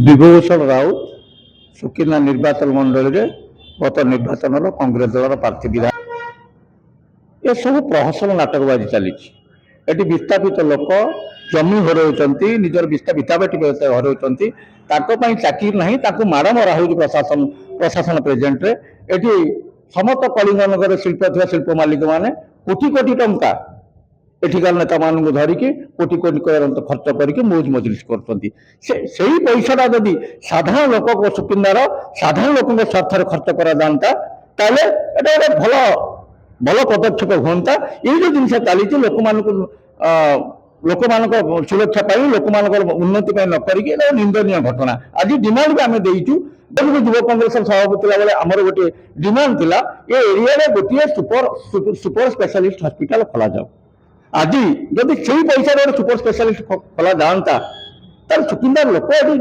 ବିଭୂଷଣ ରାଉତ ସୁକିନ୍ଦା ନିର୍ବାଚନ ମଣ୍ଡଳୀରେ ଗତ ନିର୍ବାଚନର କଂଗ୍ରେସ ଦଳର ପ୍ରାର୍ଥୀ ବିଧାନ ଏସବୁ ପ୍ରହସନ ନାଟକବାଜି ଚାଲିଛି। ଏଠି ବିସ୍ଥାପିତ ଲୋକ ଜମି ହରାଉଛନ୍ତି, ନିଜର ବିସ୍ଥାପିତ ହରାଉଛନ୍ତି, ତାଙ୍କ ପାଇଁ ଚାକିରି ନାହିଁ, ତାଙ୍କୁ ମାଡ଼ ମରା ହେଉଛି ପ୍ରଶାସନ ପ୍ରେଜେଣ୍ଟରେ। ଏଠି ସମସ୍ତ କଳିଙ୍ଗନଗରରେ ଶିଳ୍ପ ଥିବା ଶିଳ୍ପ ମାଲିକମାନେ କୋଟି କୋଟି ଟଙ୍କା ଏଠିକାର ନେତାମାନଙ୍କୁ ଧରିକି କୋଟି କୋଟି ଖର୍ଚ୍ଚ କରିକି ମୌଜ ମଜଲିସ କରୁଛନ୍ତି। ସେଇ ପଇସାଟା ଯଦି ସାଧାରଣ ଲୋକ ସୁକିନ୍ଦାର ସାଧାରଣ ଲୋକଙ୍କ ସ୍ୱାର୍ଥରେ ଖର୍ଚ୍ଚ କରାଯାଆନ୍ତା ତାହେଲେ ଏଟା ଗୋଟେ ଭଲ ପଦକ୍ଷେପ ହୁଅନ୍ତା। ଏଇ ଯୋଉ ଜିନିଷ ଚାଲିଛି ଲୋକମାନଙ୍କ ସୁରକ୍ଷା ପାଇଁ ଲୋକମାନଙ୍କର ଉନ୍ନତି ପାଇଁ ନ କରିକି ଏଟା ନିନ୍ଦନୀୟ ଘଟଣା। ଆଜି ଡିମାଣ୍ଡ ବି ଆମେ ଦେଇଛୁ, ଯୁବ କଂଗ୍ରେସର ସଭାପତି ଥିଲା ବେଳେ ଆମର ଗୋଟିଏ ଡିମାଣ୍ଡ ଥିଲା ଏ ଏରିଆରେ ଗୋଟିଏ ସୁପର ସ୍ପେଶାଲିଷ୍ଟ ହସ୍ପିଟାଲ ଖୋଲାଯାଉ। ଆଜି ଯଦି ସେଇ ପଇସାରେ ଗୋଟେ ସୁପର ସ୍ପେଶାଲିଷ୍ଟ ଖୋଲା ଯାଆନ୍ତା ତାହେଲେ ସୁକିନ୍ଦାର ଲୋକ ଏଠି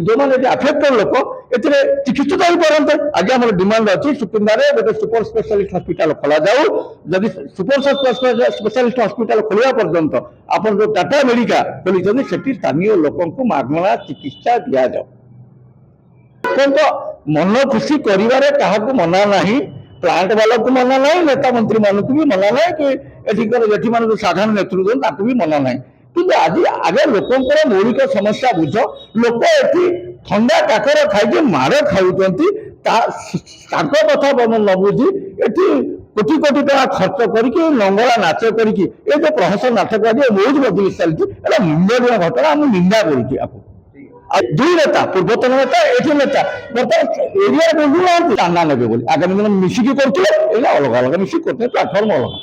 ଯେଉଁମାନେ ଏଠି ଆଫେକ୍ଟେଡ ଲୋକ ଏଥିରେ ଚିକିତ୍ସିତ ହେଇପାରନ୍ତେ। ଆଜି ଆମର ଡିମାଣ୍ଡ ଅଛି ସୁକିନ୍ଦାରେ ଗୋଟେ ସୁପର ସ୍ପେଶାଲିଷ୍ଟ ହସ୍ପିଟାଲ ଖୋଲାଯାଉ। ଯଦି ସୁପର ସ୍ପେଶାଲିଷ୍ଟ ହସ୍ପିଟାଲ ଖୋଲିବା ପର୍ଯ୍ୟନ୍ତ ଆପଣ ଯୋଉ ଟାଟା ମେଡିକାଲ ଖୋଲିଛନ୍ତି ସେଠି ସ୍ଥାନୀୟ ଲୋକଙ୍କୁ ମାଗଣା ଚିକିତ୍ସା ଦିଆଯାଉ। ଲୋକଙ୍କ ମନ ଖୁସି କରିବାରେ କାହାକୁ ମନା ନାହିଁ, ପ୍ଲାଣ୍ଟ ବାଲାକୁ ମନା ନାହିଁ, ନେତା ମନ୍ତ୍ରୀ ମାନଙ୍କୁ ବି ମନା ନାହିଁ, କି ଏଠି ମାନଙ୍କୁ ସାଧାରଣ ନେତୃତ୍ୱ ତାକୁ ବି ମନା ନାହିଁ। କିନ୍ତୁ ଆଜି ଆଗେ ଲୋକଙ୍କର ମୌଳିକ ସମସ୍ୟା ବୁଝ। ଲୋକ ଏଠି ଥଣ୍ଡା କାକର ଖାଇକି ମାଡ଼ ଖାଉଛନ୍ତି, ତାଙ୍କ କଥା ନ ବୁଝି ଏଠି କୋଟି କୋଟି ଟଙ୍କା ଖର୍ଚ୍ଚ କରିକି ଲଙ୍ଗଳା ନାଚ କରିକି ଏ ଯୋଉ ପ୍ରହସନ ନାଟକ ଆଜି ମୌଜ ମଜଲିସ ଚାଲିଛି ଏଟା ନିନ୍ଦନୀୟ ଘଟଣା। ମୁଁ ନିନ୍ଦା କରୁଛି ଆକୁ। ଆଉ ଦୁଇ ନେତା ପୂର୍ବତନ ନେତା ଏଠି ନେତା ବର୍ତ୍ତମାନ ଏରିଆ ବୁଝୁନାହାନ୍ତି ଚାନ୍ଦା ନେବେ ବୋଲି। ଆଗାମୀ ଦିନ ମିଶିକି କରୁଥିଲେ ଏଇଟା ଅଲଗା ଅଲଗା ମିଶିକି କରୁଥିଲେ ପ୍ଲାଟଫର୍ମ ଅଲଗା।